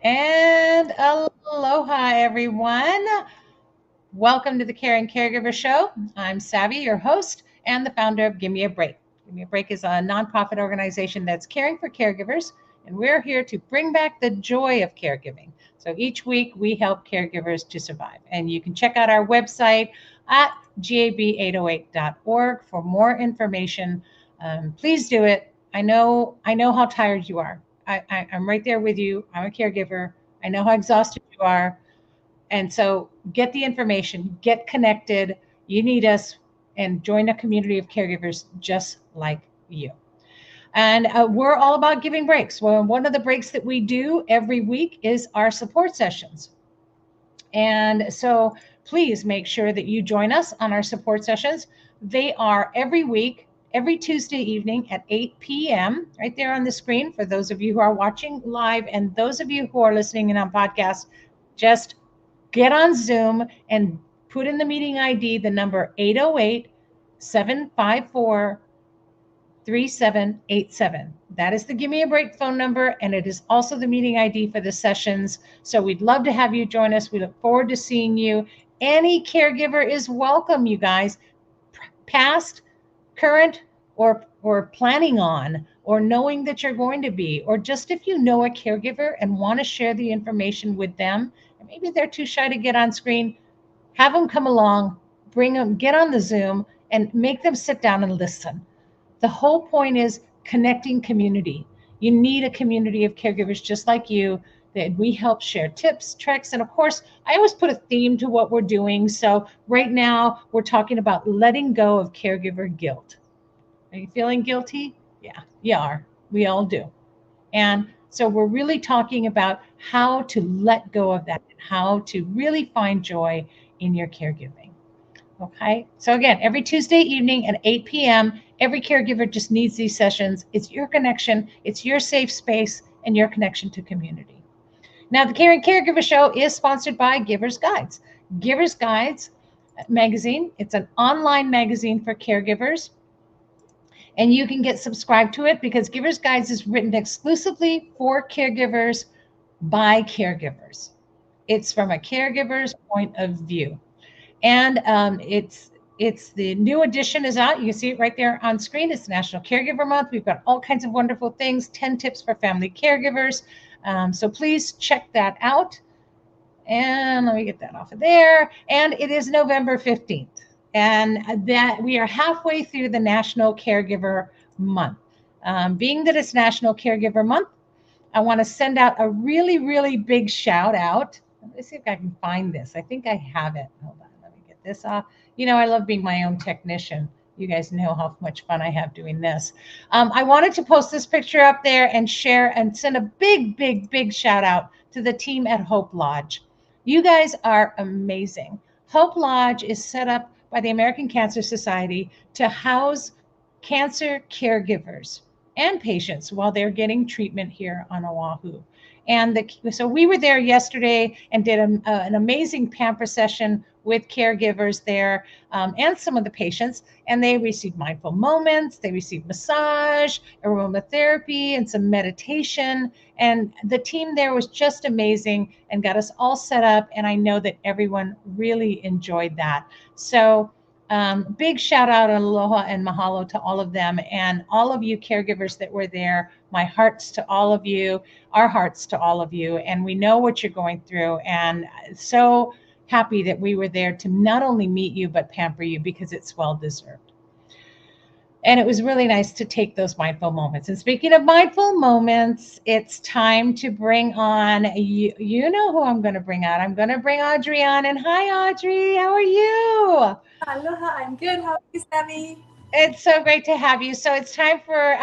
And aloha, everyone. Welcome to the Caring Caregiver Show. I'm Savvy, your host and the founder of Give Me a Break. Give Me a Break is a nonprofit organization that's caring for caregivers, and we're here to bring back the joy of caregiving. So each week we help caregivers to survive. And you can check out our website at gab808.org for more information. Please do it. I know how tired you are. I'm right there with you. I'm a caregiver. I know how exhausted you are. And so get the information, get connected. You need us, and join a community of caregivers just like you. And we're all about giving breaks. Well, one of the breaks that we do every week is our support sessions. And so please make sure that you join us on our support sessions. They are every week, every Tuesday evening at 8 p.m., right there on the screen for those of you who are watching live, and those of you who are listening in on podcast. Just get on Zoom and put in the meeting ID, the number 808-754-3787. That is the Give Me a Break phone number, and it is also the meeting ID for the sessions. So we'd love to have you join us. We look forward to seeing you. Any caregiver is welcome, you guys, past, current, or planning on, or knowing that you're going to be, or just if you know a caregiver and want to share the information with them, and maybe they're too shy to get on screen, have them come along, bring them, get on the Zoom, and make them sit down and listen. The whole point is connecting community. You need a community of caregivers just like you, that we help share tips, tricks, and of course, I always put a theme to what we're doing. So right now, we're talking about letting go of caregiver guilt. Are you feeling guilty? Yeah, you are. We all do. And so we're really talking about how to let go of that and how to really find joy in your caregiving. Okay. So again, every Tuesday evening at 8 p.m., every caregiver just needs these sessions. It's your connection, it's your safe space, and your connection to community. Now, the Caring Caregiver Show is sponsored by Givers Guides. Givers Guides magazine, it's an online magazine for caregivers, and you can get subscribed to it because Givers Guides is written exclusively for caregivers by caregivers. It's from a caregiver's point of view. And it's the new edition is out. You can see it right there on screen. It's National Caregiver Month. We've got all kinds of wonderful things, 10 tips for family caregivers. So please check that out. And let me get that off of there. And it is November 15th. And that we are halfway through the National Caregiver Month. Being that it's National Caregiver Month, I want to send out a really, really big shout out. Let me see if I can find this. I think I have it. Hold on, let me get this off. You know, I love being my own technician. You guys know how much fun I have doing this. I wanted to post this picture up there and share and send a big, big, big shout out to the team at Hope Lodge. You guys are amazing. Hope Lodge is set up by the American Cancer Society to house cancer caregivers and patients while they're getting treatment here on Oahu. So we were there yesterday and did an amazing pamper session with caregivers there, and some of the patients. And they received mindful moments, they received massage, aromatherapy, and some meditation. And the team there was just amazing and got us all set up. And I know that everyone really enjoyed that. So big shout out, aloha, and mahalo to all of them and all of you caregivers that were there. My hearts to all of you, our hearts to all of you. And we know what you're going through. And so happy that we were there to not only meet you, but pamper you because it's well deserved. And it was really nice to take those mindful moments. And speaking of mindful moments, it's time to bring on, you know who I'm going to bring on. I'm going to bring Audrey on. And hi, Audrey. How are you? Aloha, I'm good. How are you, Sammy? It's so great to have you. So it's time for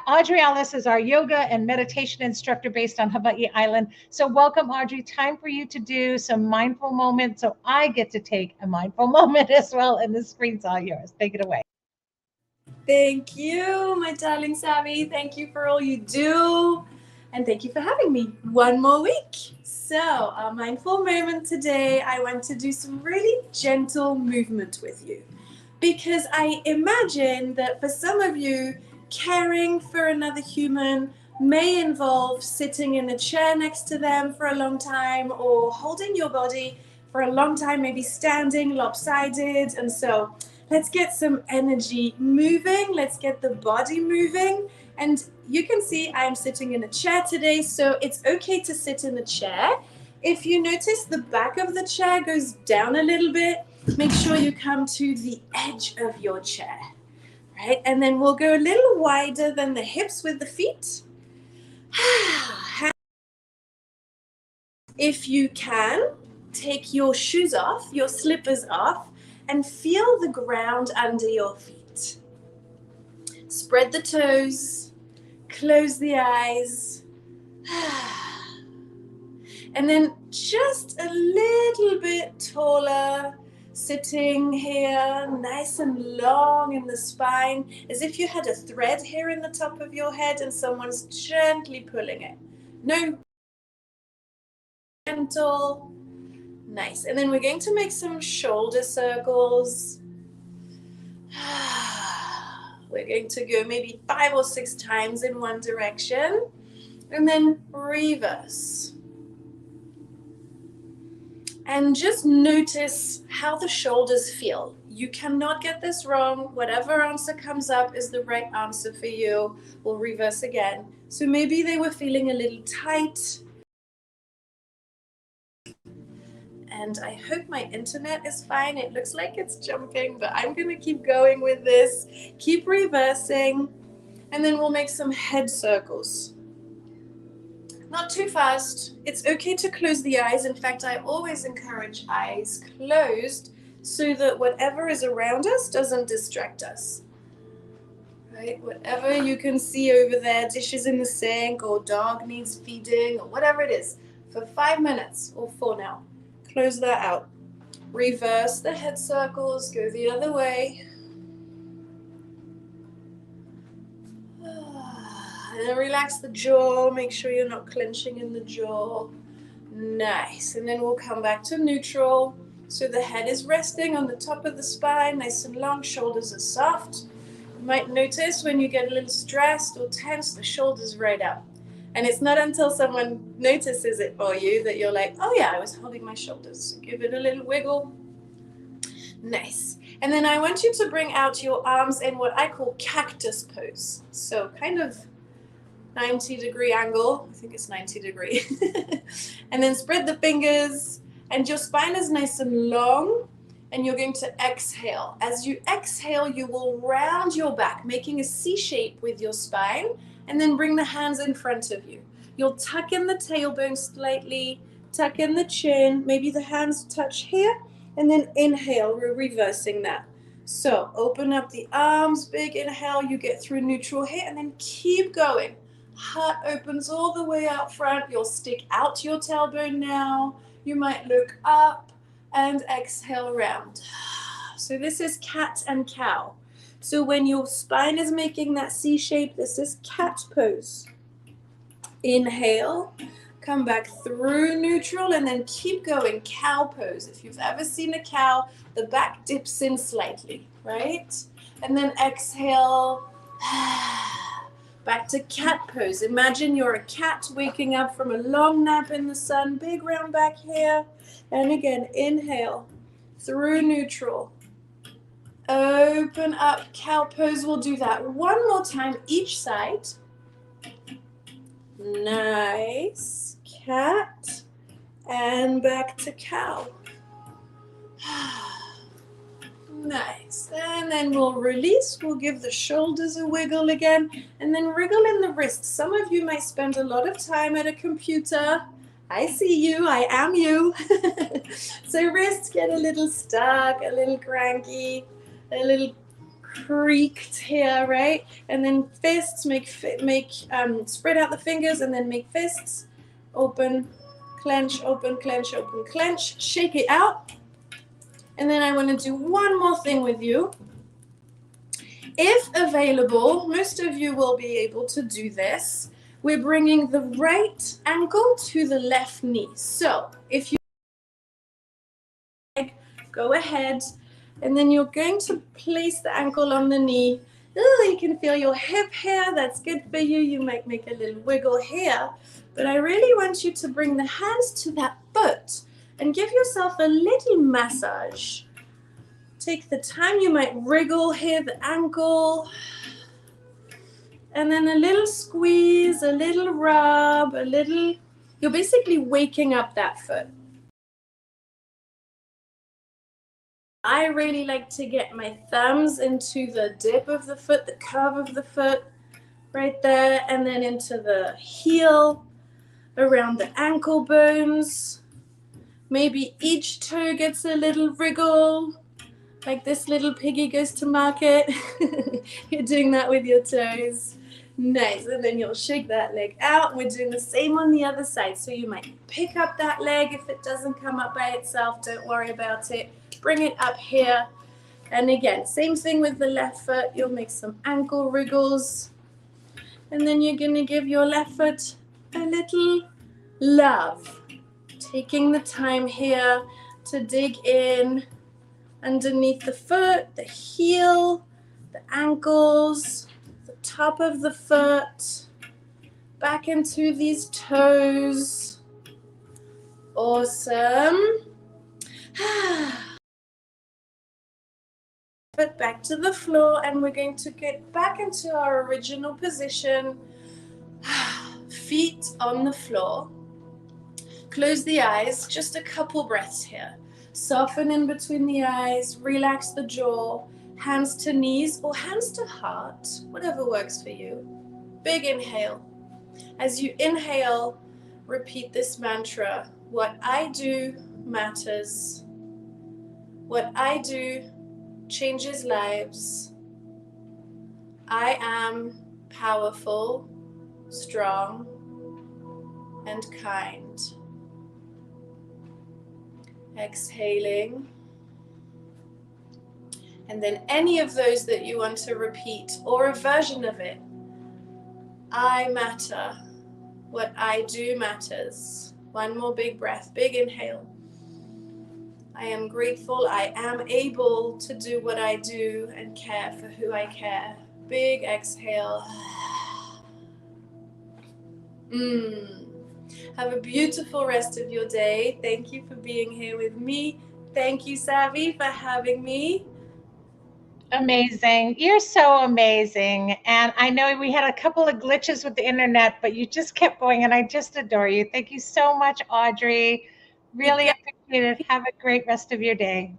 Audrey Alice is our yoga and meditation instructor based on Hawaii Island. So welcome, Audrey. Time for you to do some mindful moments. So I get to take a mindful moment as well, and the screen's all yours. Take it away. Thank you, my darling Sammy. Thank you for all you do. And thank you for having me one more week. So, our mindful moment today, I want to do some really gentle movement with you. Because I imagine that for some of you, caring for another human may involve sitting in a chair next to them for a long time or holding your body for a long time, maybe standing lopsided. And so let's get some energy moving. Let's get the body moving. And you can see I'm sitting in a chair today, so it's okay to sit in the chair. If you notice the back of the chair goes down a little bit, make sure you come to the edge of your chair, right? And then we'll go a little wider than the hips with the feet. If you can, take your shoes off, your slippers off, and feel the ground under your feet. Spread the toes, close the eyes. And then just a little bit taller, sitting here nice and long in the spine, as if you had a thread here in the top of your head and someone's gently pulling it. No, gentle, nice. And then we're going to make some shoulder circles. We're going to go maybe 5 or 6 times in one direction and then reverse. And just notice how the shoulders feel. You cannot get this wrong. Whatever answer comes up is the right answer for you. We'll reverse again. So maybe they were feeling a little tight. And I hope my internet is fine. It looks like it's jumping, but I'm going to keep going with this. Keep reversing. And then we'll make some head circles. Not too fast. It's okay to close the eyes. In fact, I always encourage eyes closed so that whatever is around us doesn't distract us. Right? Whatever you can see over there, dishes in the sink or dog needs feeding or whatever it is, for 5 minutes or 4 now. Close that out. Reverse the head circles, go the other way. And then relax the jaw, make sure you're not clenching in the jaw. Nice. And then we'll come back to neutral. So the head is resting on the top of the spine, nice and long, shoulders are soft. You might notice when you get a little stressed or tense, the shoulders right up. And it's not until someone notices it for you that you're like, oh yeah, I was holding my shoulders. Give it a little wiggle. Nice. And then I want you to bring out your arms in what I call cactus pose. So kind of 90-degree angle. I think it's 90-degree. And then spread the fingers and your spine is nice and long and you're going to exhale. As you exhale, you will round your back, making a C shape with your spine, and then bring the hands in front of you. You'll tuck in the tailbone slightly, tuck in the chin, maybe the hands touch here, and then inhale, we're reversing that. So open up the arms, big inhale, you get through neutral here, and then keep going. Heart opens all the way out front. You'll stick out your tailbone now. You might look up and exhale round. So this is cat and cow. So when your spine is making that C shape, this is cat pose. Inhale, come back through neutral and then keep going, cow pose. If you've ever seen a cow, the back dips in slightly, right? And then exhale, back to cat pose. Imagine you're a cat waking up from a long nap in the sun, big round back here. And again, inhale through neutral. Open up, cow pose. We'll do that one more time, each side. Nice. Cat and back to cow. Nice. And then we'll release. We'll give the shoulders a wiggle again and then wriggle in the wrists. Some of you might spend a lot of time at a computer. I see you. I am you. So wrists get a little stuck, a little cranky, a little creaked here, right? And then fists, spread out the fingers and then make fists. Open, clench, open, clench, open, clench. Shake it out. And then I want to do one more thing with you. If available, most of you will be able to do this. We're bringing the right ankle to the left knee. So if you go ahead, and then you're going to place the ankle on the knee Ooh, you can feel your hip here. That's good for you. You might make a little wiggle here. But I really want you to bring the hands to that foot and give yourself a little massage. Take the time. You might wriggle here, the ankle. And then a little squeeze, a little rub, a little... You're basically waking up that foot. I really like to get my thumbs into the dip of the foot, the curve of the foot, right there, and then into the heel, around the ankle bones. Maybe each toe gets a little wriggle, like this little piggy goes to market. You're doing that with your toes. Nice, and then you'll shake that leg out. We're doing the same on the other side. So you might pick up that leg. If it doesn't come up by itself, don't worry about it. Bring it up here. And again, same thing with the left foot. You'll make some ankle wriggles. And then you're gonna give your left foot a little love. Taking the time here to dig in underneath the foot, the heel, the ankles, the top of the foot, back into these toes. Awesome. Foot back to the floor, and we're going to get back into our original position. Feet on the floor. Close the eyes, just a couple breaths here. Soften in between the eyes, relax the jaw, hands to knees or hands to heart, whatever works for you. Big inhale. As you inhale, repeat this mantra: what I do matters. What I do changes lives. I am powerful, strong, and kind. Exhaling. And then any of those that you want to repeat, or a version of it. I matter. What I do matters. One more big breath, big inhale. I am grateful. I am able to do what I do and care for who I care. Big exhale. Have a beautiful rest of your day. Thank you for being here with me. Thank you, Savvy, for having me. Amazing. You're so amazing. And I know we had a couple of glitches with the internet, but you just kept going, and I just adore you. Thank you so much, Audrey. Really appreciate it. Have a great rest of your day.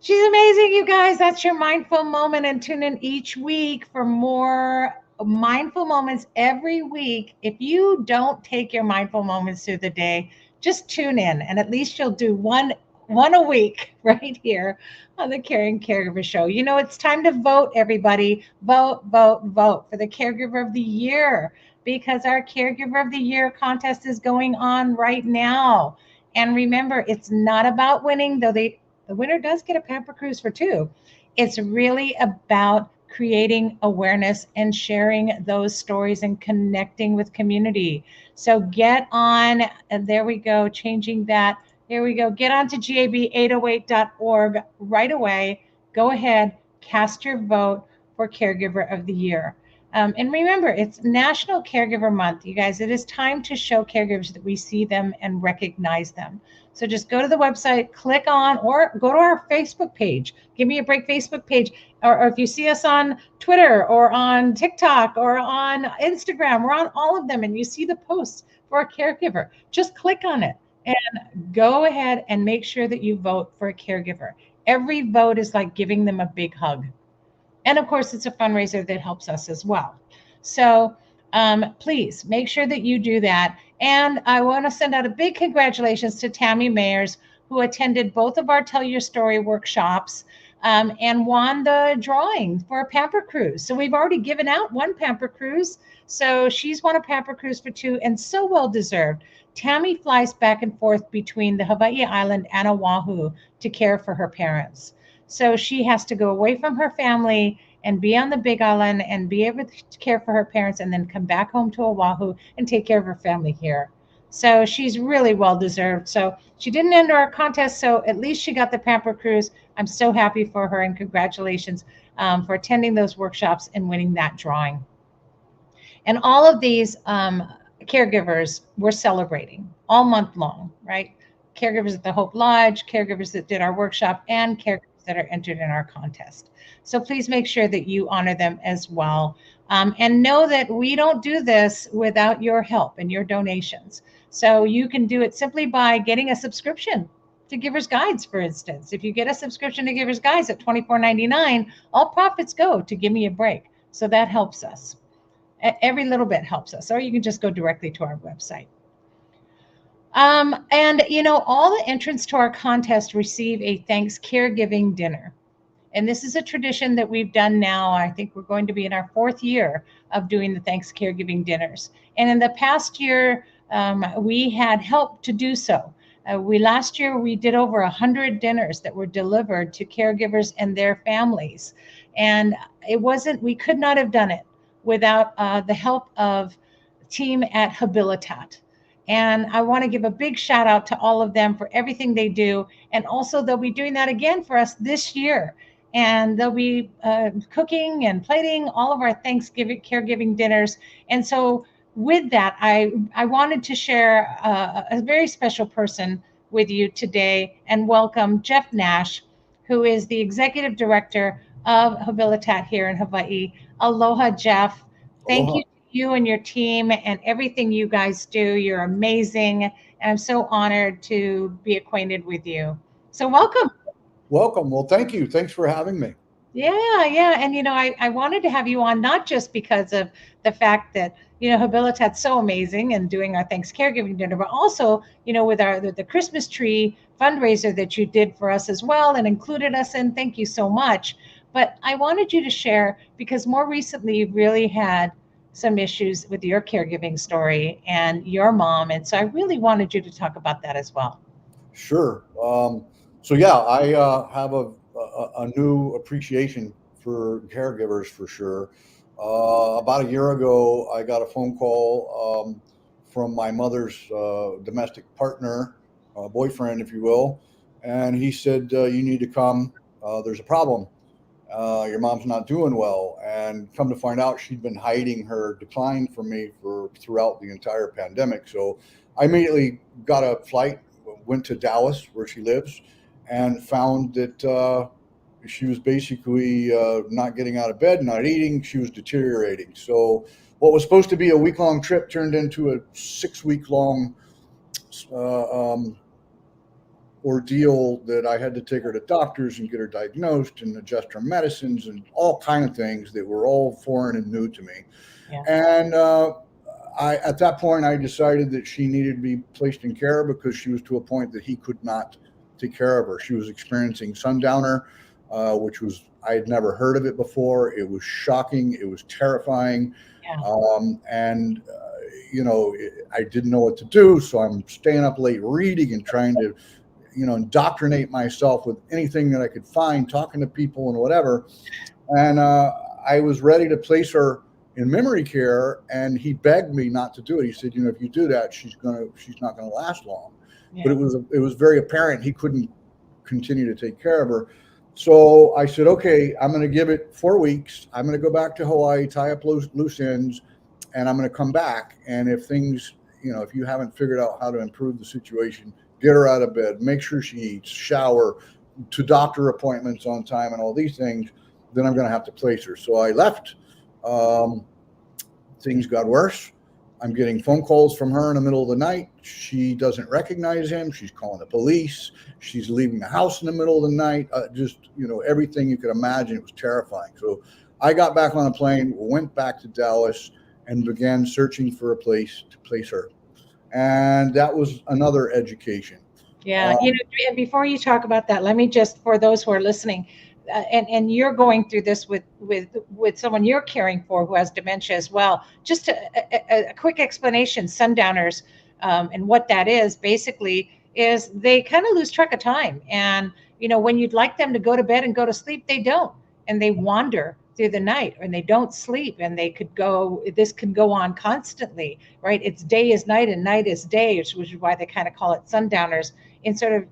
She's amazing, you guys. That's your mindful moment, and tune in each week for more mindful moments every week. If you don't take your mindful moments through the day, just tune in, and at least you'll do one a week right here on the Caring Caregiver Show. You know, it's time to vote, everybody. Vote, vote, vote for the Caregiver of the Year, because our Caregiver of the Year contest is going on right now. And remember, it's not about winning, though the winner does get a Pamper Cruise for two. It's really about creating awareness and sharing those stories and connecting with community. So get on, and there we go, changing that. Here we go. Get on to gab808.org right away. Go ahead, cast your vote for Caregiver of the Year. And remember, it's National Caregiver Month, you guys. It is time to show caregivers that we see them and recognize them. So just go to the website, click on, or go to our Facebook page. Give Me a Break Facebook page. Or if you see us on Twitter or on TikTok or on Instagram, we're on all of them, and you see the posts for a caregiver. Just click on it and go ahead and make sure that you vote for a caregiver. Every vote is like giving them a big hug. And of course, it's a fundraiser that helps us as well. So please make sure that you do that. And I want to send out a big congratulations to Tammy Mayers, who attended both of our Tell Your Story workshops and won the drawing for a Pamper Cruise. So we've already given out one Pamper Cruise. So she's won a Pamper Cruise for two, and so well deserved. Tammy flies back and forth between the Hawaii Island and Oahu to care for her parents. So she has to go away from her family and be on the Big Island and be able to care for her parents, and then come back home to Oahu and take care of her family here. So she's really well deserved. So she didn't enter our contest, so at least she got the Pamper Cruise. I'm so happy for her, and congratulations. for attending those workshops and winning that drawing. And all of these caregivers we're celebrating all month long, right? Caregivers at the Hope Lodge, caregivers that did our workshop, and caregivers that are entered in our contest. So please make sure that you honor them as well. And know that we don't do this without your help and your donations. So you can do it simply by getting a subscription to Givers Guides, for instance. If you get a subscription to Givers Guides at $24.99, all profits go to Give Me a Break. So that helps us. Every little bit helps us. Or you can just go directly to our website. And all the entrants to our contest receive a thanks caregiving dinner. And this is a tradition that we've done now. I think we're going to be in our 4th year of doing the thanks caregiving dinners. And in the past year, we had help to do so. Last year we did over 100 dinners that were delivered to caregivers and their families. And we could not have done it without the help of team at Habilitat. And I want to give a big shout out to all of them for everything they do. And also they'll be doing that again for us this year. And they'll be cooking and plating all of our Thanksgiving caregiving dinners. And so with that, I wanted to share a very special person with you today and welcome Jeff Nash, who is the executive director of Habilitat here in Hawaii. Aloha, Jeff. Thank you to you and your team and everything you guys do. You're amazing. And I'm so honored to be acquainted with you. So welcome. Welcome. Well, thank you. Thanks for having me. Yeah. And, I wanted to have you on, not just because of the fact that, Habilitat's so amazing and doing our Thanks Caregiving dinner, but also, with the Christmas tree fundraiser that you did for us as well and included us in. Thank you so much. But I wanted you to share, because more recently you've really had some issues with your caregiving story and your mom. And so I really wanted you to talk about that as well. Sure. So yeah, I have a new appreciation for caregivers for sure. About a year ago, I got a phone call from my mother's domestic partner, boyfriend, if you will. And he said, you need to come. There's a problem. Your mom's not doing well. And come to find out, she'd been hiding her decline from me throughout the entire pandemic. So I immediately got a flight, went to Dallas, where she lives, and found that she was basically not getting out of bed, not eating. She was deteriorating. So what was supposed to be a week-long trip turned into a 6-week-long ordeal that I had to take her to doctors and get her diagnosed and adjust her medicines and all kind of things that were all foreign and new to me. Yeah. And at that point, I decided that she needed to be placed in care because she was to a point that he could not take care of her. She was experiencing sundowner, which I had never heard of it before. It was shocking. It was terrifying. Yeah. I didn't know what to do. So I'm staying up late reading and trying to, indoctrinate myself with anything that I could find, talking to people and whatever. And I was ready to place her in memory care, and he begged me not to do it. He said, if you do that, she's not gonna last long. Yeah. But it was very apparent he couldn't continue to take care of her. So I said, okay, I'm going to give it 4 weeks. I'm going to go back to Hawaii, tie up loose ends, and I'm going to come back. And if things, if you haven't figured out how to improve the situation, get her out of bed, make sure she eats, shower, to doctor appointments on time and all these things, then I'm going to have to place her. So I left. Things got worse. I'm getting phone calls from her in the middle of the night. She doesn't recognize him. She's calling the police. She's leaving the house in the middle of the night. Everything you could imagine. It was terrifying. So I got back on a plane, went back to Dallas, and began searching for a place to place her. And that was another education. Yeah. And before you talk about that, let me just, for those who are listening, and you're going through this with someone you're caring for who has dementia as well. Just a quick explanation. Sundowners and what that is basically is they kind of lose track of time. And, when you'd like them to go to bed and go to sleep, they don't. And they wander through the night and they don't sleep, and this can go on constantly, right? It's day is night and night is day, which is why they kind of call it sundowners, in sort of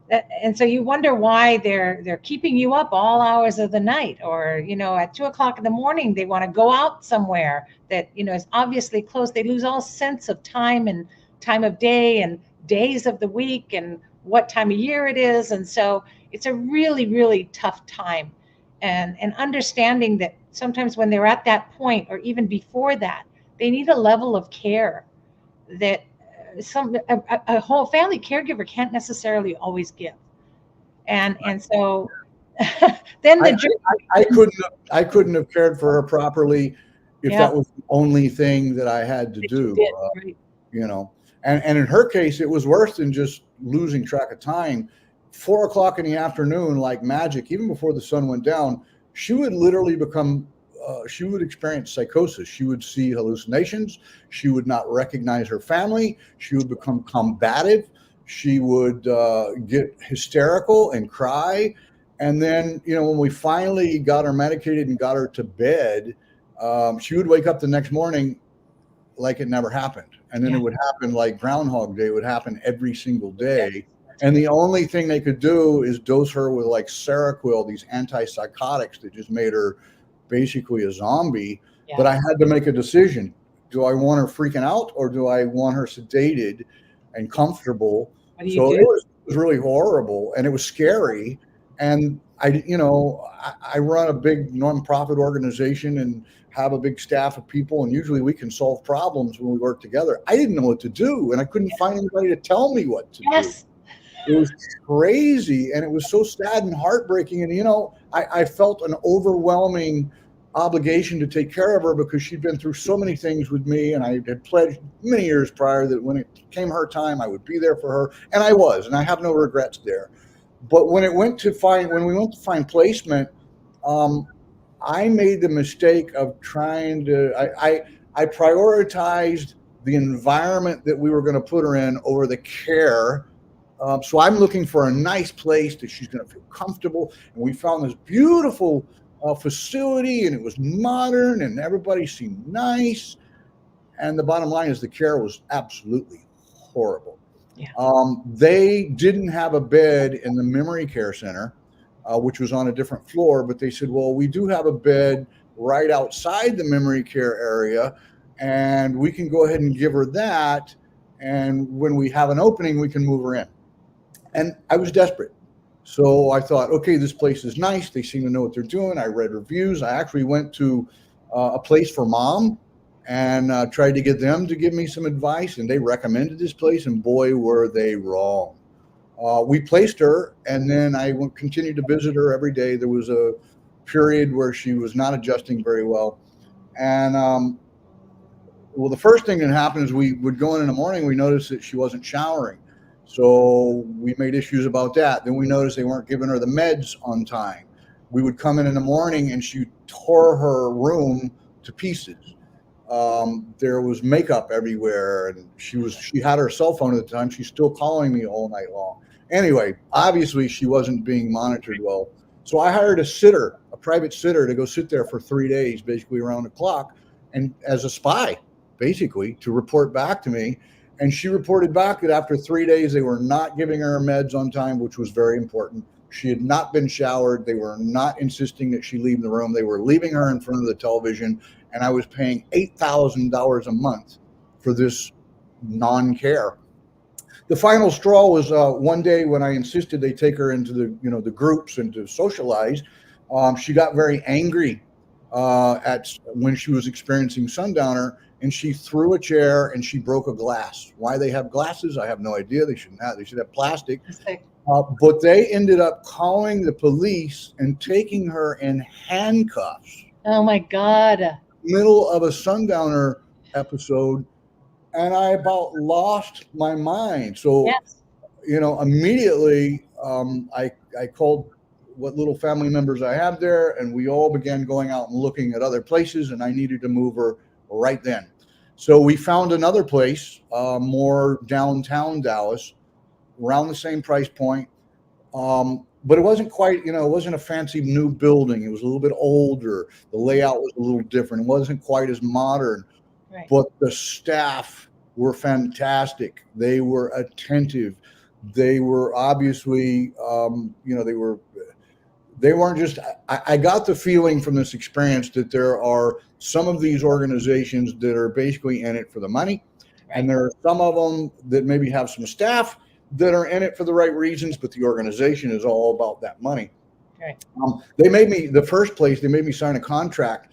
And so you wonder why they're keeping you up all hours of the night, or at 2 o'clock in the morning they want to go out somewhere that is obviously closed. They lose all sense of time and time of day and days of the week and what time of year it is. And so it's a really, really tough time. And understanding that sometimes when they're at that point or even before that, they need a level of care that a whole family caregiver can't necessarily always give. And so then I couldn't have cared for her properly if Yeah. that was the only thing that I had to that you do. did, right. And in her case, it was worse than just losing track of time. 4 o'clock in the afternoon, like magic, even before the sun went down, she would literally she would experience psychosis. She would see hallucinations. She would not recognize her family. She would become combative. She would get hysterical and cry. And then, when we finally got her medicated and got her to bed, she would wake up the next morning like it never happened. And then it would happen like Groundhog Day. It would happen every single day. And the only thing they could do is dose her with like Seroquel, these antipsychotics that just made her basically a zombie. Yeah. But I had to make a decision. Do I want her freaking out, or do I want her sedated and comfortable? What do you So do? it was really horrible, and it was scary. And I run a big nonprofit organization and have a big staff of people, and usually we can solve problems when we work together. I didn't know what to do, and I couldn't find anybody to tell me what to do. It was crazy, and it was so sad and heartbreaking. And I felt an overwhelming obligation to take care of her because she'd been through so many things with me, and I had pledged many years prior that when it came her time, I would be there for her, and I was, and I have no regrets there. But when we went to find placement, I made the mistake of trying to. I prioritized the environment that we were going to put her in over the care. So I'm looking for a nice place that she's going to feel comfortable. And we found this beautiful facility, and it was modern, and everybody seemed nice. And the bottom line is the care was absolutely horrible. Yeah. They didn't have a bed in the memory care center, which was on a different floor, but they said, well, we do have a bed right outside the memory care area, and we can go ahead and give her that. And when we have an opening, we can move her in. And I was desperate. So I thought, okay, this place is nice. They seem to know what they're doing. I read reviews. I actually went to a place for mom and tried to get them to give me some advice. And they recommended this place. And boy, were they wrong. We placed her, and then I continued to visit her every day. There was a period where she was not adjusting very well. And well, the first thing that happened is we would go in the morning. We noticed that she wasn't showering. So we made issues about that. Then we noticed they weren't giving her the meds on time. We would come in the morning, and she tore her room to pieces. There was makeup everywhere, and she had her cell phone at the time. She's still calling me all night long. Anyway, obviously she wasn't being monitored well. So I hired a private sitter to go sit there for 3 days, basically around the clock, and as a spy, basically, to report back to me. And she reported back that after 3 days, they were not giving her meds on time, which was very important. She had not been showered. They were not insisting that she leave the room. They were leaving her in front of the television. And I was paying $8,000 a month for this non-care. The final straw was one day when I insisted they take her into the groups and to socialize. She got very angry when she was experiencing Sundowner. And she threw a chair and she broke a glass. Why they have glasses, I have no idea. They shouldn't have. They should have plastic. But they ended up calling the police and taking her in handcuffs. Oh my God. Middle of a Sundowner episode. And I about lost my mind. So, Yes. Immediately I called what little family members I have there, and we all began going out and looking at other places, and I needed to move her right then. So we found another place, more downtown Dallas, around the same price point. But it wasn't quite, it wasn't a fancy new building. It was a little bit older. The layout was a little different. It wasn't quite as modern. Right. But the staff were fantastic. They were attentive. They were obviously, they weren't just, I got the feeling from this experience that there are some of these organizations that are basically in it for the money. Right. And there are some of them that maybe have some staff that are in it for the right reasons, but the organization is all about that money. Right. They made me, the first place, they made me sign a contract.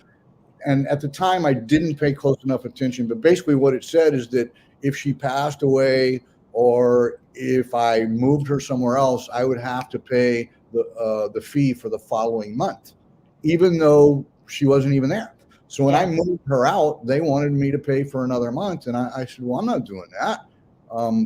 And at the time, I didn't pay close enough attention. But basically what it said is that if she passed away or if I moved her somewhere else, I would have to pay the fee for the following month, even though she wasn't even there. So when I moved her out, they wanted me to pay for another month. And I said, well, I'm not doing that.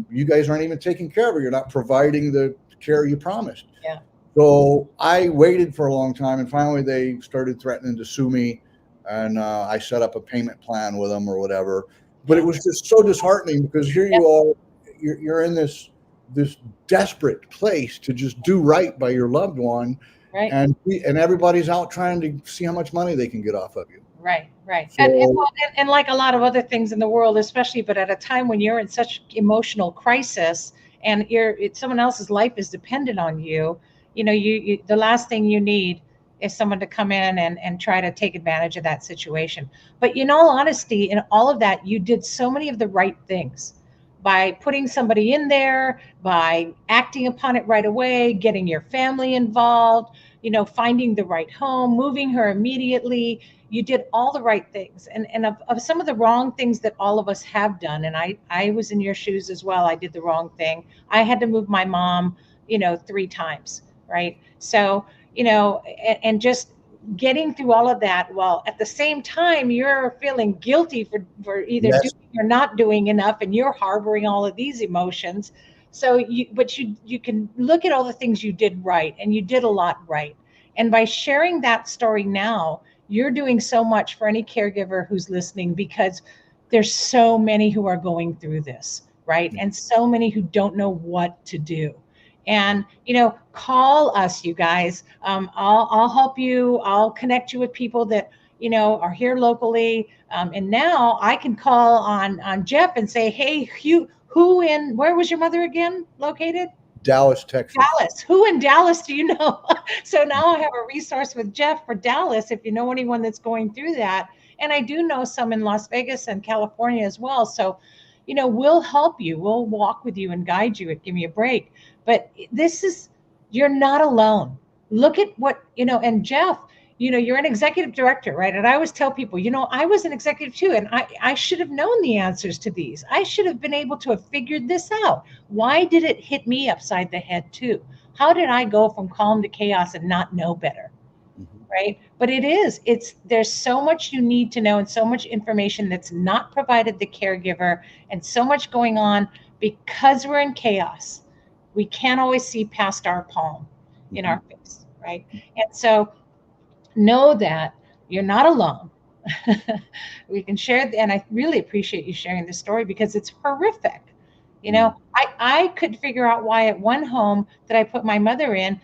You guys aren't even taking care of her. You're not providing the care you promised. Yeah. So I waited for a long time, and finally they started threatening to sue me. And I set up a payment plan with them or whatever. But it was just so disheartening because here you are, you're in this desperate place to just do right by your loved one. Right. And everybody's out trying to see how much money they can get off of you. Right. So, And like a lot of other things in the world, especially, but at a time when you're in such emotional crisis and someone else's life is dependent on you, you the last thing you need is someone to come in and try to take advantage of that situation. But in all honesty, in all of that, you did so many of the right things by putting somebody in there, by acting upon it right away, getting your family involved, finding the right home, moving her immediately. You did all the right things. And of some of the wrong things that all of us have done, and I was in your shoes as well. I did the wrong thing. I had to move my mom, 3 times, right? So, and just getting through all of that, while at the same time you're feeling guilty for either doing or not doing enough, and you're harboring all of these emotions. So you can look at all the things you did right, and you did a lot right. And by sharing that story now, you're doing so much for any caregiver who's listening, because there's so many who are going through this, right? And so many who don't know what to do. And, call us, you guys. I'll help you. I'll connect you with people that, are here locally. And now I can call on Jeff and say, hey, where was your mother again located? Dallas, Texas. Dallas. Who in Dallas do you know? So now I have a resource with Jeff for Dallas, if you know anyone that's going through that. And I do know some in Las Vegas and California as well. So, we'll help you. We'll walk with you and guide you at Give Me a Break. But you're not alone. Look at what, and Jeff, you're an executive director, right? And I always tell people, I was an executive too, and I should have known the answers to these. I should have been able to have figured this out. Why did it hit me upside the head too? How did I go from calm to chaos and not know better? Right? But there's so much you need to know, and so much information that's not provided the caregiver, and so much going on because we're in chaos. We can't always see past our palm in our face, right? And so know that you're not alone. We can share, and I really appreciate you sharing this story, because it's horrific. I could figure out why at one home that I put my mother in,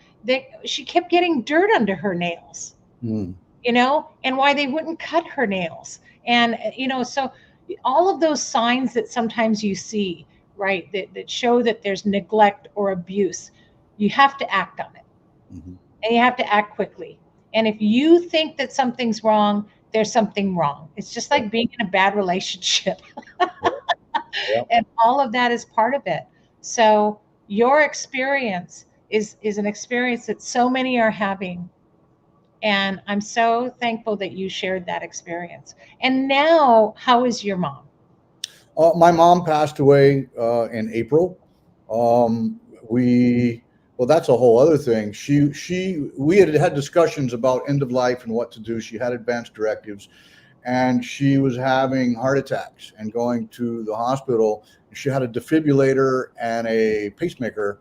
she kept getting dirt under her nails, and why they wouldn't cut her nails. And, so all of those signs that sometimes you see, right, that show that there's neglect or abuse, you have to act on it. And you have to act quickly. And if you think that something's wrong, there's something wrong. It's just like being in a bad relationship. And all of that is part of it. So your experience is an experience that so many are having. And I'm so thankful that you shared that experience. And now, how is your mom? My mom passed away in April. Well, that's a whole other thing. We had discussions about end of life and what to do. She had advanced directives, and she was having heart attacks and going to the hospital. She had a defibrillator and a pacemaker,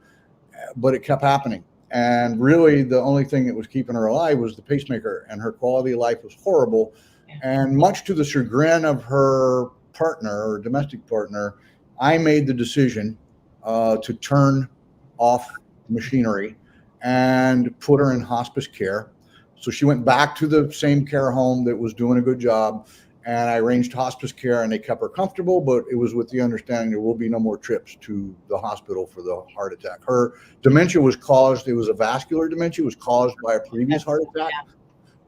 but it kept happening. And really, the only thing that was keeping her alive was the pacemaker, and her quality of life was horrible. And much to the chagrin of her partner or domestic partner, I made the decision to turn off machinery and put her in hospice care. So she went back to the same care home that was doing a good job, and I arranged hospice care, and they kept her comfortable, but it was with the understanding there will be no more trips to the hospital for the heart attack. Her dementia was caused, it was a vascular dementia, it was caused by a previous heart attack.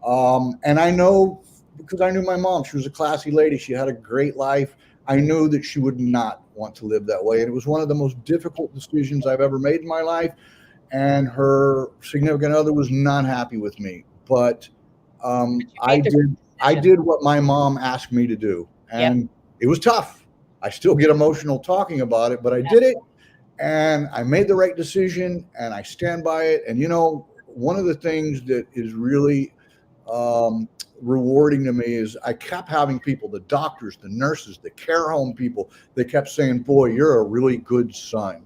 And I know, because I knew my mom, she was a classy lady, she had a great life. I knew that she would not want to live that way. And it was one of the most difficult decisions I've ever made in my life. And her significant other was not happy with me. But I did what my mom asked me to do. And it was tough. I still get emotional talking about it, but I did it. And I made the right decision, and I stand by it. And, you know, one of the things that is really rewarding to me is I kept having people, the doctors, the nurses, the care home people, they kept saying, boy, you're a really good son.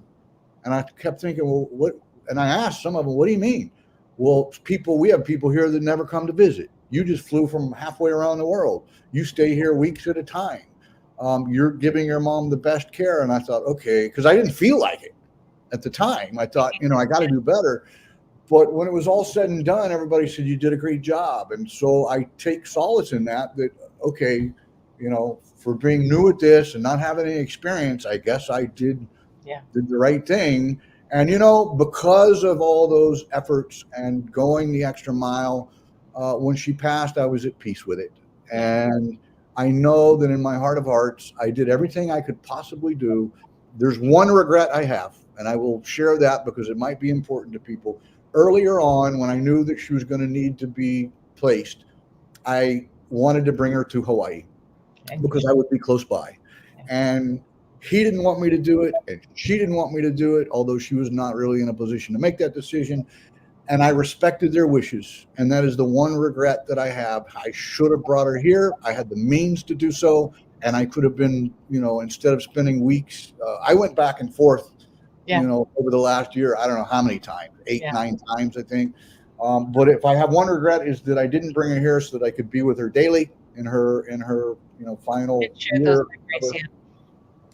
And I kept thinking, well, what? And I asked some of them, what do you mean? Well, we have people here that never come to visit. You just flew from halfway around the world. You stay here weeks at a time. You're giving your mom the best care. And I thought, okay, because I didn't feel like it at the time. I thought, you know, I got to do better. But when it was all said and done, everybody said, you did a great job. And so I take solace in that, okay, you know, for being new at this and not having any experience, I guess I did the right thing. And, you know, because of all those efforts and going the extra mile, when she passed, I was at peace with it. And I know that in my heart of hearts, I did everything I could possibly do. There's one regret I have, and I will share that because it might be important to people. Earlier on, when I knew that she was going to need to be placed, I wanted to bring her to Hawaii because I would be close by. And he didn't want me to do it, and she didn't want me to do it, although she was not really in a position to make that decision. And I respected their wishes. And that is the one regret that I have. I should have brought her here. I had the means to do so. And I could have been, you know, instead of spending weeks, I went back and forth, you know, over the last year, I don't know how many times, 8, 9 times, I think. But if I have one regret is that I didn't bring her here so that I could be with her daily in her, you know, final year.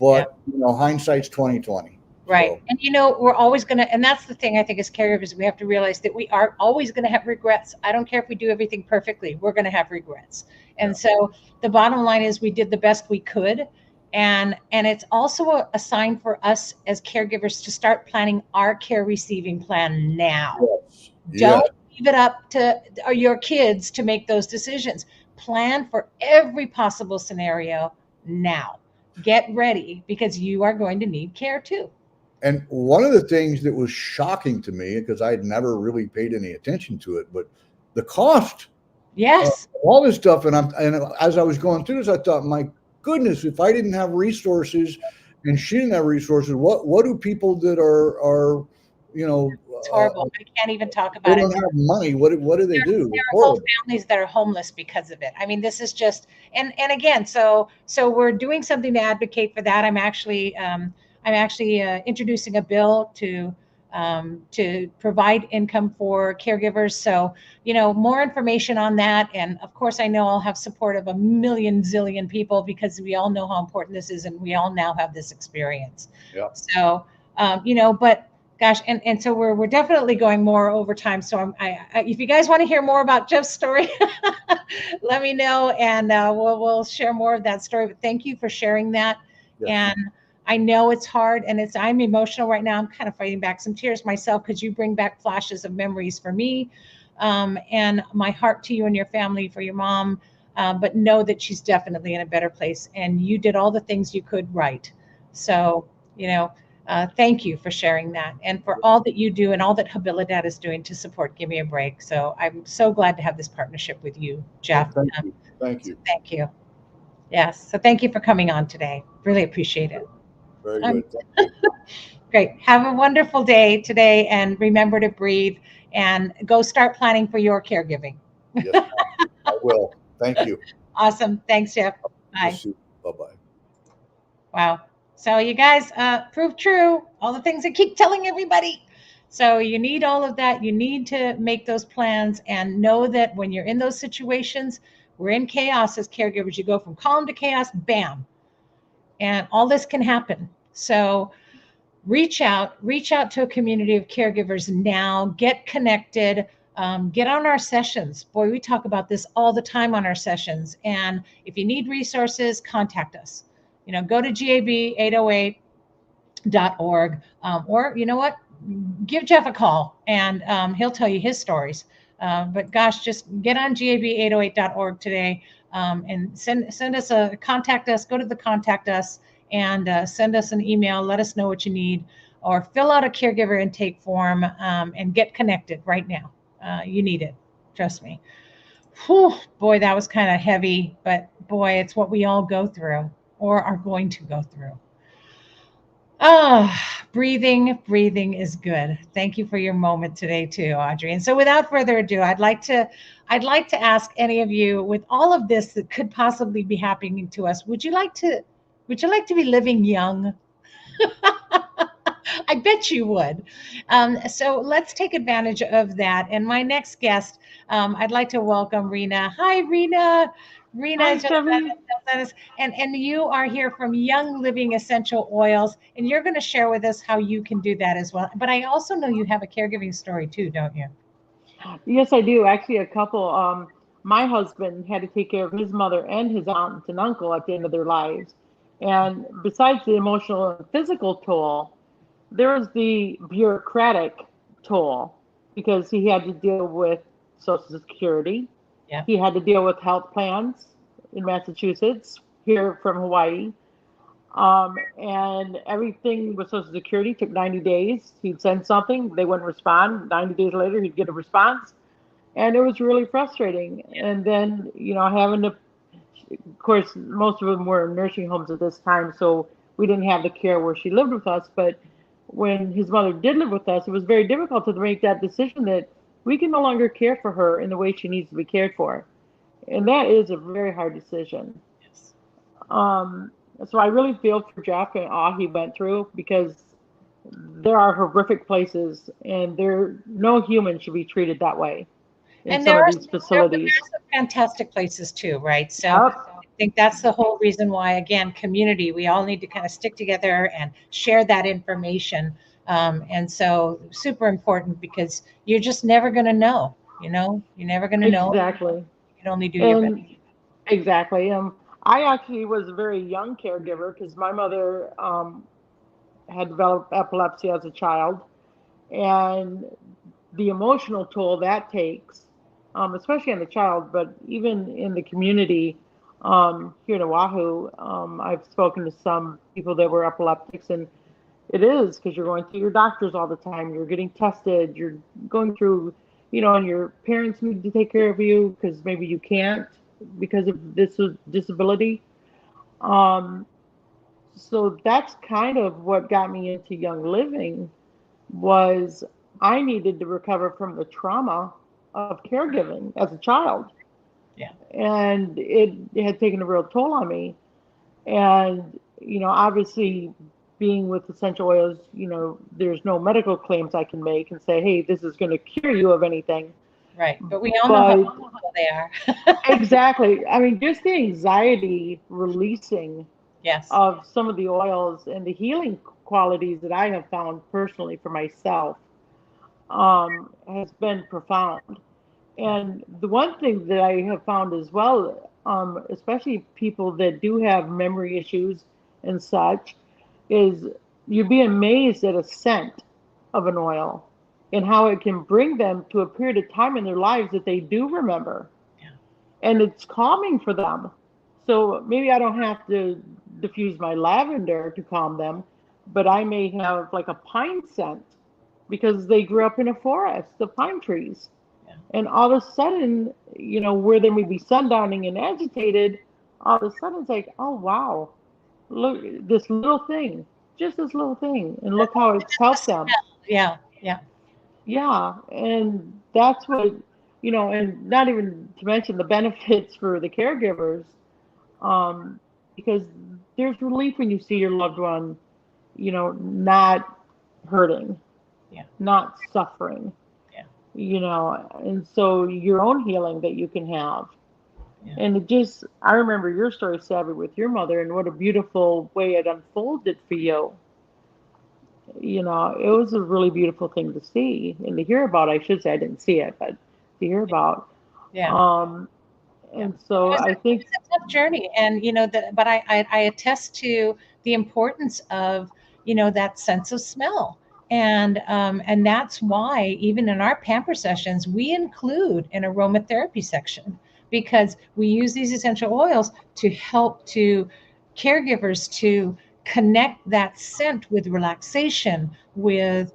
But, you know, hindsight's 20/20. Right. So. And, you know, we're always going to, and that's the thing I think as caregivers, we have to realize that we are always going to have regrets. I don't care if we do everything perfectly, we're going to have regrets. And so the bottom line is we did the best we could. And it's also a sign for us as caregivers to start planning our care receiving plan now. Don't leave it up to your kids to make those decisions. Plan for every possible scenario now. Get ready because you are going to need care too. And one of the things that was shocking to me, because I'd never really paid any attention to it, but the cost. Yes. All this stuff. And as I was going through this, I thought, my goodness, if I didn't have resources and she didn't have resources, what do people that are you know, it's horrible. I can't even talk about it. They don't have money. What do they do? There are whole families that are homeless because of it. I mean, this is just, and again, so we're doing something to advocate for that. I'm actually introducing a bill to provide income for caregivers. So, you know, more information on that. And of course, I know I'll have support of a million zillion people because we all know how important this is. And we all now have this experience. Yeah. So, you know, but gosh, and so we're definitely going more over time. So if you guys want to hear more about Jeff's story, let me know, and we'll share more of that story. But thank you for sharing that. Yeah. And I know it's hard, and I'm emotional right now. I'm kind of fighting back some tears myself because you bring back flashes of memories for me, and my heart to you and your family for your mom. But know that she's definitely in a better place, and you did all the things you could right. So, you know. Thank you for sharing that and for all that you do and all that Habilidad is doing to support Give Me a Break. So I'm so glad to have this partnership with you, Jeff. Thank you. Thank you. Thank you. Yes. So thank you for coming on today. Really appreciate it. Very good. Great. Have a wonderful day today, and remember to breathe and go start planning for your caregiving. Yes, I will. Thank you. Awesome. Thanks, Jeff. Bye. Bye-bye. Wow. So you guys, prove true, all the things I keep telling everybody. So you need all of that. You need to make those plans and know that when you're in those situations, we're in chaos as caregivers. You go from calm to chaos, bam. And all this can happen. So reach out to a community of caregivers now, get connected. Get on our sessions. Boy, we talk about this all the time on our sessions. And if you need resources, contact us. Go to gab808.org, or you know what? Give Jeff a call, and he'll tell you his stories. But gosh, just get on gab808.org today, and send us contact us. Go to the contact us and send us an email. Let us know what you need, or fill out a caregiver intake form, and get connected right now. You need it. Trust me. Whew, boy, that was kind of heavy, but boy, it's what we all go through or are going to go through. Breathing is good. Thank you for your moment today too, Audrey. And so without further ado, I'd like to ask any of you, with all of this that could possibly be happening to us, would you like to be living young? I bet you would. So let's take advantage of that. And my next guest, I'd like to welcome Rena. Hi, Rena. Rena, and you are here from Young Living Essential Oils, and you're going to share with us how you can do that as well. But I also know you have a caregiving story too, don't you? Yes, I do. Actually, a couple. My husband had to take care of his mother and his aunt and uncle at the end of their lives. And besides the emotional and physical toll, there was the bureaucratic toll, because he had to deal with Social Security. Yeah. He had to deal with health plans in Massachusetts, here from Hawaii. And everything with Social Security took 90 days. He'd send something, they wouldn't respond. 90 days later, he'd get a response. And it was really frustrating. And then, having to, of course, most of them were in nursing homes at this time, so we didn't have the care where she lived with us. But when his mother did live with us, it was very difficult to make that decision that we can no longer care for her in the way she needs to be cared for. And that is a very hard decision. Yes. So I really feel for Jeff and all he went through, because there are horrific places, and no human should be treated that way in some of these facilities. There are some fantastic places too, right? So Yep. I think that's the whole reason why, again, community, we all need to kind of stick together and share that information. And so super important, because you're just never going to know, you're never going to know. Exactly. You can only do your best. Exactly. I actually was a very young caregiver, because my mother had developed epilepsy as a child, and the emotional toll that takes, especially on the child, but even in the community here in Oahu. I've spoken to some people that were epileptics, and it is, because you're going to your doctors all the time, you're getting tested, you're going through, and your parents need to take care of you because maybe you can't because of this disability. So that's kind of what got me into Young Living, was I needed to recover from the trauma of caregiving as a child. Yeah. And it had taken a real toll on me. And, obviously being with essential oils, there's no medical claims I can make and say, hey, this is going to cure you of anything. Right. But we all know how they are. Exactly. I mean, just the anxiety releasing Yes. of some of the oils and the healing qualities that I have found personally for myself has been profound. And the one thing that I have found as well, especially people that do have memory issues and such, is you'd be amazed at a scent of an oil and how it can bring them to a period of time in their lives that they do remember. Yeah. And it's calming for them. So maybe I don't have to diffuse my lavender to calm them, but I may have like a pine scent because they grew up in a forest of pine trees. Yeah. And all of a sudden, where they may be sundowning and agitated, all of a sudden it's like, oh, wow, look, this little thing, just this little thing, and look how it's helped them. Yeah, yeah. Yeah, and that's what, and not even to mention the benefits for the caregivers, because there's relief when you see your loved one, not hurting, not suffering, and so your own healing that you can have. Yeah. And I remember your story, Savvy, with your mother, and what a beautiful way it unfolded for you. It was a really beautiful thing to see and to hear about. I should say I didn't see it, but to hear about. Yeah. And so I think It's a tough journey, and but I attest to the importance of that sense of smell, and that's why even in our pamper sessions we include an aromatherapy section, because we use these essential oils to help to caregivers to connect that scent with relaxation, with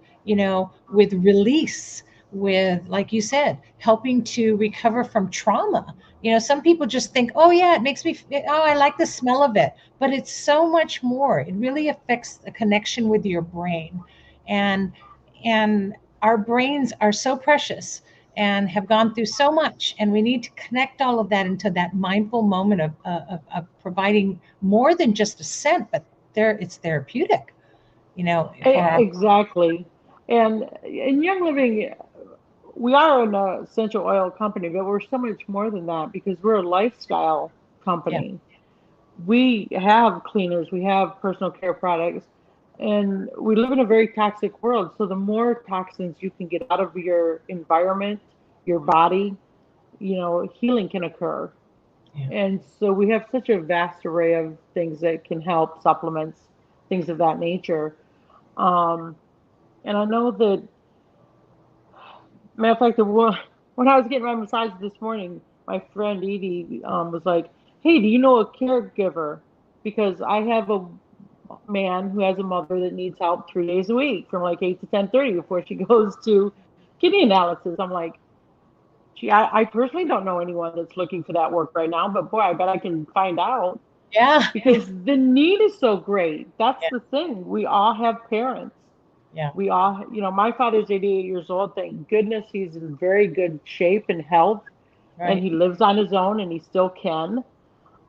release, with, like you said, helping to recover from trauma. Some people just think, oh yeah, it makes me, oh, I like the smell of it. But it's so much more. It really affects the connection with your brain. And and our brains are so precious and have gone through so much. And we need to connect all of that into that mindful moment of providing more than just a scent, but it's therapeutic, for our, exactly. And in Young Living, we are an essential oil company, but we're so much more than that because we're a lifestyle yeah, company. We have cleaners, we have personal care products, and we live in a very toxic world. So the more toxins you can get out of your environment, your body, healing can occur. yeah, And so we have such a vast array of things that can help, supplements, things of that nature. Um, and I know that, matter of fact, when I was getting my massage this morning, my friend Edie was like, "Hey, do you know a caregiver? Because I have a man who has a mother that needs help 3 days a week from like 8 to 10:30 before she goes to kidney analysis." I'm like, "Gee, I personally don't know anyone that's looking for that work right now, but boy, I bet I can find out yeah, because the need is so great." That's yeah, the thing. We all have parents. yeah, We all, my father's 88 years old. Thank goodness he's in very good shape and health, and right, he lives on his own and he still can.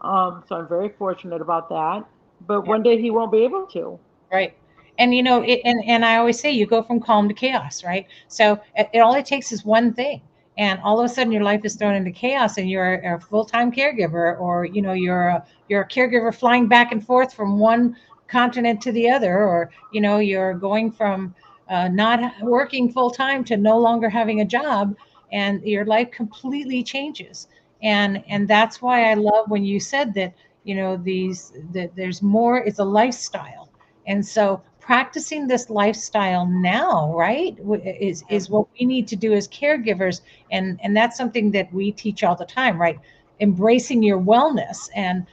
So I'm very fortunate about that. But yeah. one day he won't be able to. Right. And and I always say you go from calm to chaos, right? So all it takes is one thing. And all of a sudden your life is thrown into chaos and you're a full-time caregiver, or you're a caregiver flying back and forth from one continent to the other, or you're going from not working full-time to no longer having a job, and your life completely changes. And that's why I love when you said that, that there's more, it's a lifestyle. And so practicing this lifestyle now, right, is what we need to do as caregivers. And that's something that we teach all the time, right? Embracing your wellness and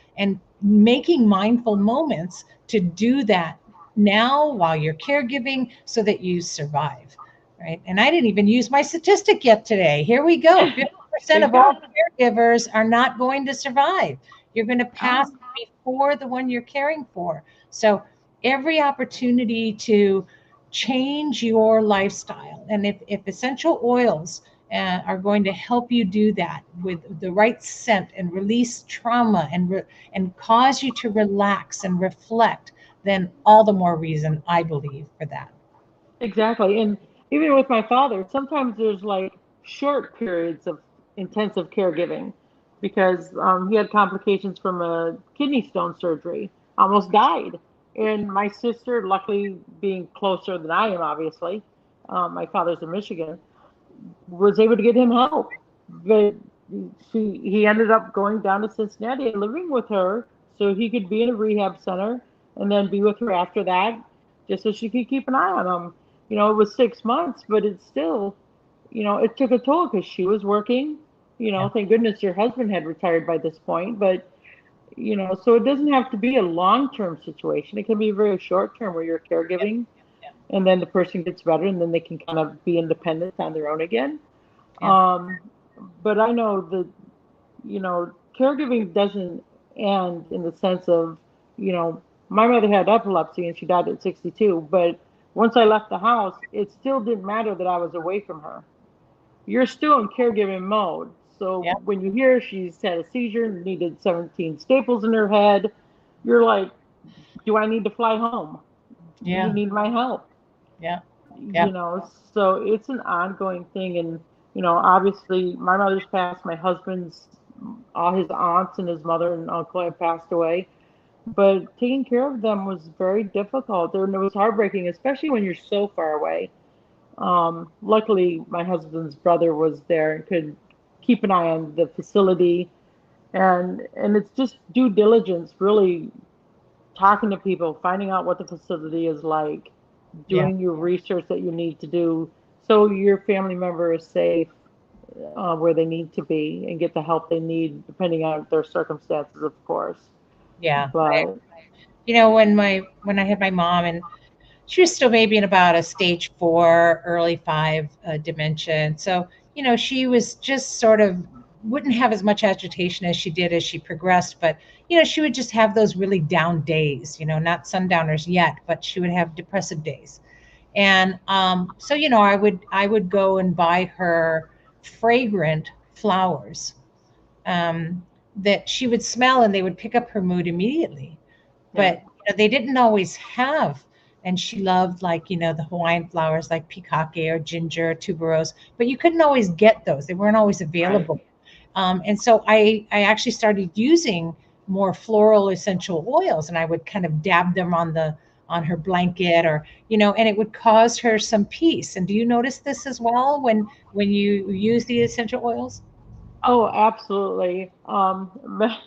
making mindful moments to do that now while you're caregiving so that you survive, right? And I didn't even use my statistic yet today. Here we go. 50% of all caregivers are not going to survive. You're going to pass Oh, before the one you're caring for. So every opportunity to change your lifestyle. And if essential oils are going to help you do that with the right scent and release trauma and cause you to relax and reflect, then all the more reason, I believe, for that. exactly. And even with my father, sometimes there's like short periods of intensive caregiving because he had complications from a kidney stone surgery, almost died. And my sister, luckily being closer than I am, obviously, my father's in Michigan, was able to get him help. But he ended up going down to Cincinnati and living with her so he could be in a rehab center and then be with her after that, just so she could keep an eye on him. It was 6 months, but it's still, it took a toll because she was working. Yeah, Thank goodness your husband had retired by this point, but so it doesn't have to be a long-term situation. It can be very short-term where you're yeah, caregiving yeah, and then the person gets better and then they can kind of be independent on their own again. yeah, Um, but I know that, caregiving doesn't end in the sense of, you know, my mother had epilepsy and she died at 62. But once I left the house, it still didn't matter that I was away from her. You're still in caregiving mode. So yeah, when you hear she's had a seizure and needed 17 staples in her head, you're like, do I need to fly home? Do you yeah, need my help? yeah, yeah, you know so it's an ongoing thing. And obviously my mother's passed, my husband's, all his aunts and his mother and uncle have passed away, but taking care of them was very difficult and it was heartbreaking, especially when you're so far away. Luckily, my husband's brother was there and could keep an eye on the facility, and it's just due diligence, really talking to people, finding out what the facility is like, Yeah. doing your research that you need to do so your family member is safe where they need to be and get the help they need, depending on their circumstances, of course. Yeah. But When I had my mom, and she was still maybe in about a stage 4, early 5 dementia. And so, she was just sort of wouldn't have as much agitation as she did as she progressed, but, she would just have those really down days, not sundowners yet, but she would have depressive days. And so, I would go and buy her fragrant flowers that she would smell, and they would pick up her mood immediately. But they didn't always have, and she loved, like, the Hawaiian flowers like pikake or ginger or tuberose, but you couldn't always get those. They weren't always available. And so I actually started using more floral essential oils, and I would kind of dab them on her blanket, or and it would cause her some peace. And do you notice this as well when you use the essential oils? oh, absolutely. Matter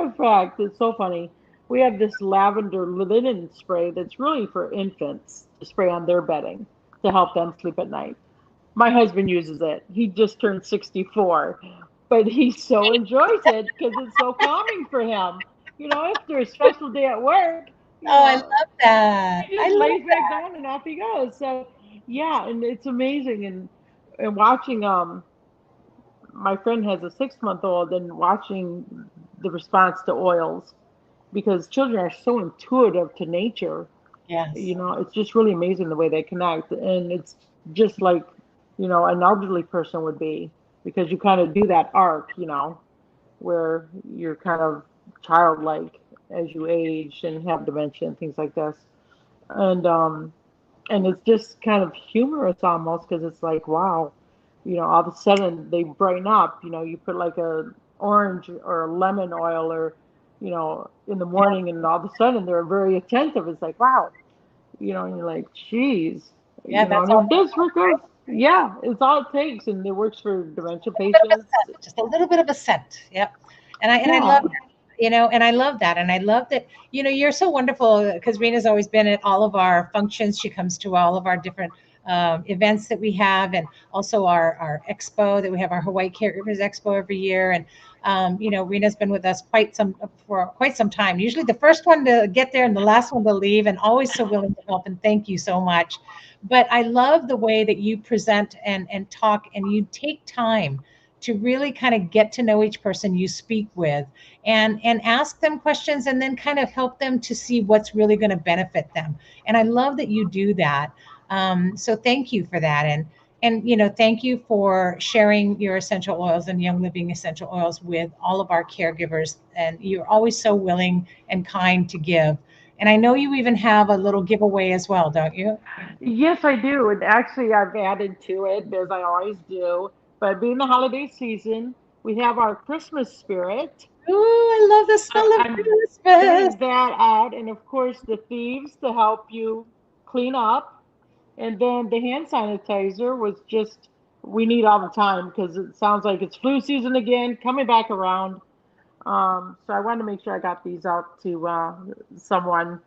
of fact, it's so funny. We have this lavender linen spray that's really for infants to spray on their bedding to help them sleep at night. My husband uses it. He just turned 64, but he so enjoys it because it's so calming for him. After a stressful day at work, you Oh, I know, love that. he I just love lays back down and off he goes. So yeah, and it's amazing. And watching my friend has a 6 month old and watching the response to oils because children are so intuitive to nature. Yes. It's just really amazing the way they connect. And it's just like, an elderly person would be because you kind of do that arc, where you're kind of childlike as you age and have dementia and things like this. And it's just kind of humorous almost because it's like, wow, all of a sudden they brighten up. You put like a orange or a lemon oil or, in the morning, and all of a sudden they're very attentive. It's like, wow, and you're like, geez, Yeah, that's and all. it does work out. Yeah, it's all it takes, and it works for dementia Bit of a patients. scent, just a little bit of a scent. Yep. And I love Yeah, that, and I love that. And I love that, you're so wonderful because Rena's always been at all of our functions. She comes to all of our different events that we have, and also our expo that we have, our Hawaii Caregivers Expo every year. And Rena's been with us for quite some time. Usually the first one to get there and the last one to leave, and always so willing to help. And thank you so much. But I love the way that you present and talk, and you take time to really kind of get to know each person you speak with, and ask them questions, and then kind of help them to see what's really going to benefit them. And I love that you do that. So thank you for that. And thank you for sharing your essential oils and Young Living essential oils with all of our caregivers. And you're always so willing and kind to give. And I know you even have a little giveaway as well, don't you? yes, I do, and actually I've added to it as I always do. But being the holiday season, we have our Christmas spirit. Ooh, I love the smell of I'm Christmas. putting that out, and of course the thieves to help you clean up. And then the hand sanitizer was just we need all the time because it sounds like it's flu season again, coming back around. So I wanted to make sure I got these out to someone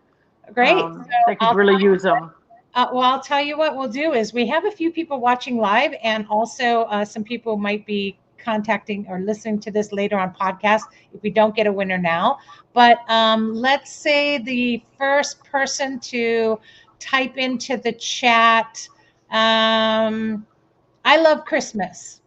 Great. So that could really use them. I'll tell you what we'll do is we have a few people watching live, and also some people might be contacting or listening to this later on podcast if we don't get a winner now. But let's say the first person to type into the chat, I love Christmas.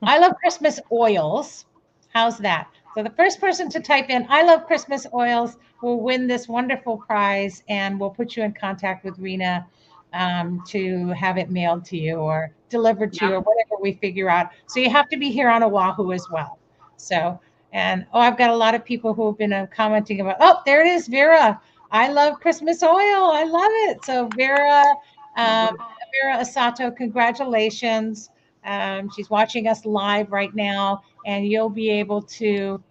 I love Christmas oils. How's that? So the first person to type in I love Christmas oils will win this wonderful prize, and we'll put you in contact with Rena to have it mailed to you or delivered to you Yep. or whatever we figure out. So you have to be here on Oahu as well. So, and I've got a lot of people who have been commenting about, oh, there it is, Vera. I love Christmas oil. I love it. So um, Vera Asato, congratulations. She's watching us live right now, and you'll be able to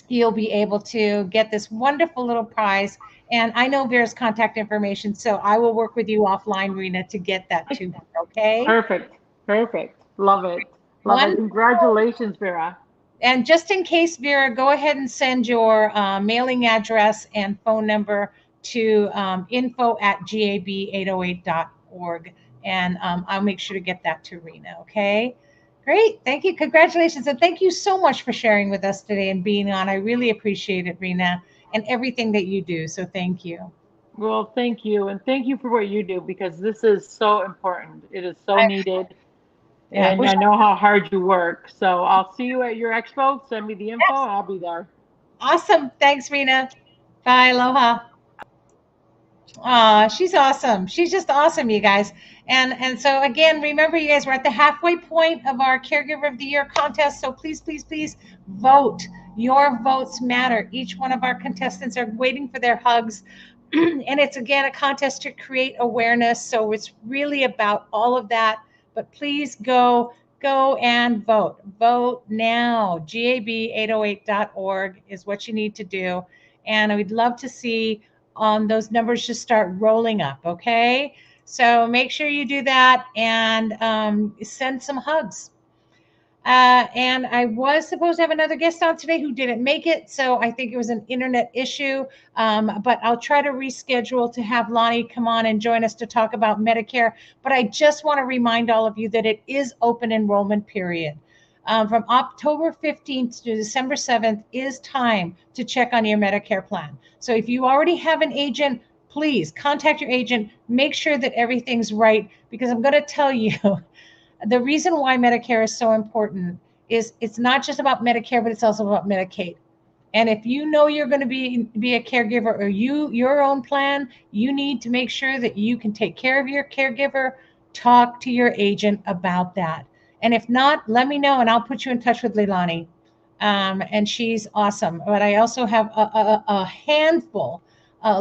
get this wonderful little prize. And I know Vera's contact information, so I will work with you offline, Rena, to get that to her, okay? Perfect. Perfect. Love it. Love it. Wonderful. Congratulations, Vera. And just in case, Vera, go ahead and send your mailing address and phone number to info@gab808.org. And I'll make sure to get that to Rena, okay? Great. Thank you. Congratulations. And thank you so much for sharing with us today and being on. I really appreciate it, Rena, and everything that you do. So thank you. Well, thank you. And thank you for what you do because this is so important. It is so needed. Yeah, And I know how hard you work. So I'll see you at your expo. Send me the info. yes. I'll be there. Awesome. Thanks, Rena. Bye. Aloha. She's awesome. She's just awesome, you guys. And so again, remember, you guys, we're at the halfway point of our Caregiver of the Year contest. So please, please, please vote. Your votes matter. Each one of our contestants are waiting for their hugs. And it's again a contest to create awareness. So it's really about all of that. But please go and vote. Vote now. GAB808.org is what you need to do. And we'd love to see those numbers just start rolling up, okay? So make sure you do that and send some hugs. And I was supposed to have another guest on today who didn't make it, so I think it was an internet issue, but I'll try to reschedule to have Lonnie come on and join us to talk about Medicare. But I just want to remind all of you that it is open enrollment period. From October 15th to December 7th is time to check on your Medicare plan. So if you already have an agent, please contact your agent, make sure that everything's right, because I'm going to tell you, the reason why Medicare is so important is it's not just about Medicare, but it's also about Medicaid. And if you know you're going to be a caregiver or your own plan, you need to make sure that you can take care of your caregiver. Talk to your agent about that. And if not, let me know and I'll put you in touch with Leilani. And she's awesome. But I also have a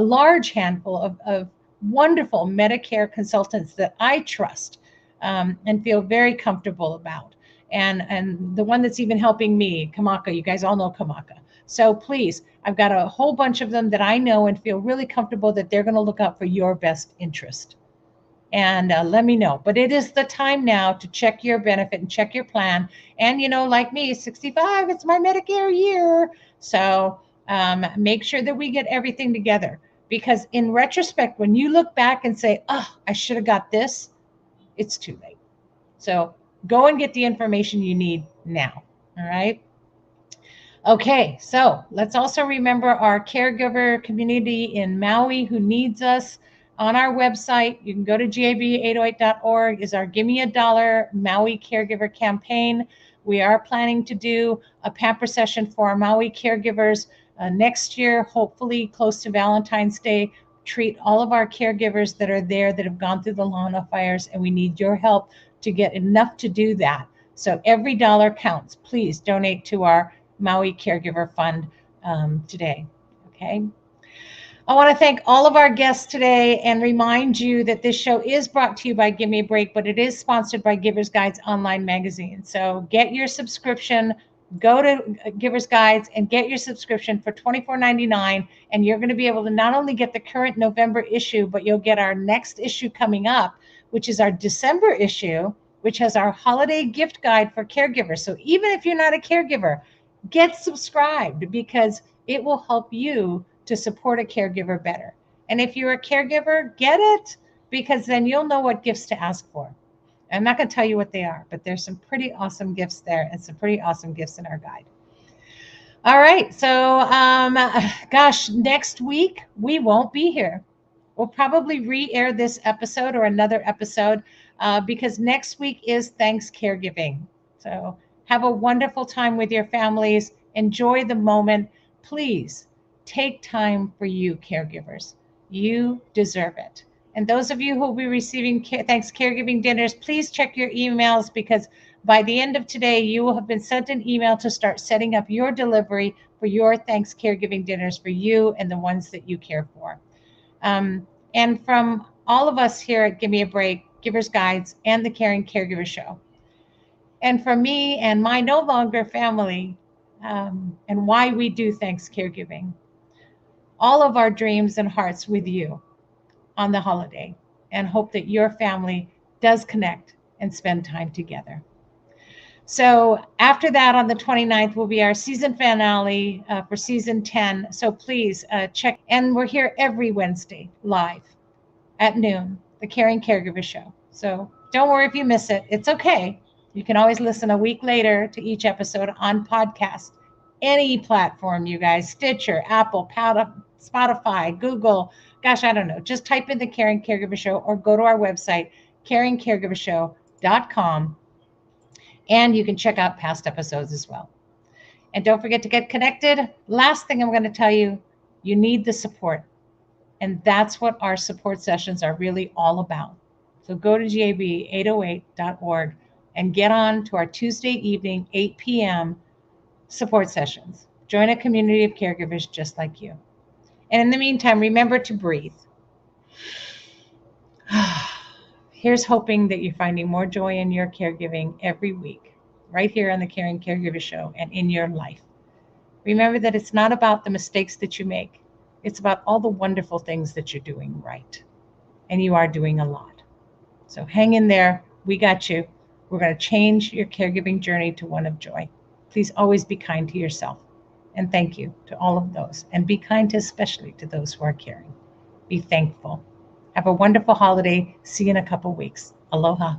large handful of wonderful Medicare consultants that I trust and feel very comfortable about. And the one that's even helping me, Kamaka, you guys all know Kamaka. So please, I've got a whole bunch of them that I know and feel really comfortable that they're going to look out for your best interest. And let me know. But it is the time now to check your benefit and check your plan. And, like me, 65, it's my Medicare year. So make sure that we get everything together. Because in retrospect, when you look back and say, oh, I should have got this, it's too late. So go and get the information you need now. All right. Okay, so let's also remember our caregiver community in Maui who needs us. On our website, you can go to gab808.org, is our Give Me a Dollar Maui Caregiver Campaign. We are planning to do a pamper session for our Maui caregivers next year, hopefully close to Valentine's Day. Treat all of our caregivers that are there that have gone through the Lahaina fires, and we need your help to get enough to do that. So every dollar counts. Please donate to our Maui Caregiver Fund today, okay? I want to thank all of our guests today and remind you that this show is brought to you by Give Me a Break, but it is sponsored by Givers Guides Online Magazine. So get your subscription, go to Givers Guides and get your subscription for $24.99, and you're going to be able to not only get the current November issue, but you'll get our next issue coming up, which is our December issue, which has our holiday gift guide for caregivers. So even if you're not a caregiver, get subscribed because it will help you to support a caregiver better. And if you're a caregiver, get it, because then you'll know what gifts to ask for. I'm not going to tell you what they are, but there's some pretty awesome gifts there and some pretty awesome gifts in our guide. All right, so gosh, next week we won't be here. We'll probably re-air this episode or another episode because next week is Thanksgiving. So have a wonderful time with your families. Enjoy the moment. Please take time for you, caregivers. You deserve it. And those of you who will be receiving Thanksgiving dinners, please check your emails because by the end of today, you will have been sent an email to start setting up your delivery for your Thanksgiving dinners for you and the ones that you care for. And from all of us here at Give Me a Break, Givers Guides, and the Caring Caregiver Show, and from me and my no longer family, and why we do Thanksgiving, all of our dreams and hearts with you on the holiday, and hope that your family does connect and spend time together. So after that, on the 29th, will be our season finale for season 10. So please check. And we're here every Wednesday live at noon, the Caring Caregiver Show. So don't worry if you miss it. It's okay. You can always listen a week later to each episode on podcast. Any platform, you guys, Stitcher, Apple, Spotify, Google, gosh, I don't know. Just type in the Caring Caregiver Show or go to our website, caringcaregivershow.com. And you can check out past episodes as well. And don't forget to get connected. Last thing I'm going to tell you, you need the support. And that's what our support sessions are really all about. So go to gab808.org and get on to our Tuesday evening, 8 p.m. support sessions. Join a community of caregivers just like you. And in the meantime, remember to breathe. Here's hoping that you're finding more joy in your caregiving every week, right here on the Caring Caregiver Show and in your life. Remember that it's not about the mistakes that you make. It's about all the wonderful things that you're doing right. And you are doing a lot. So hang in there. We got you. We're going to change your caregiving journey to one of joy. Please always be kind to yourself. And thank you to all of those. And be kind especially to those who are caring. Be thankful. Have a wonderful holiday. See you in a couple weeks. Aloha.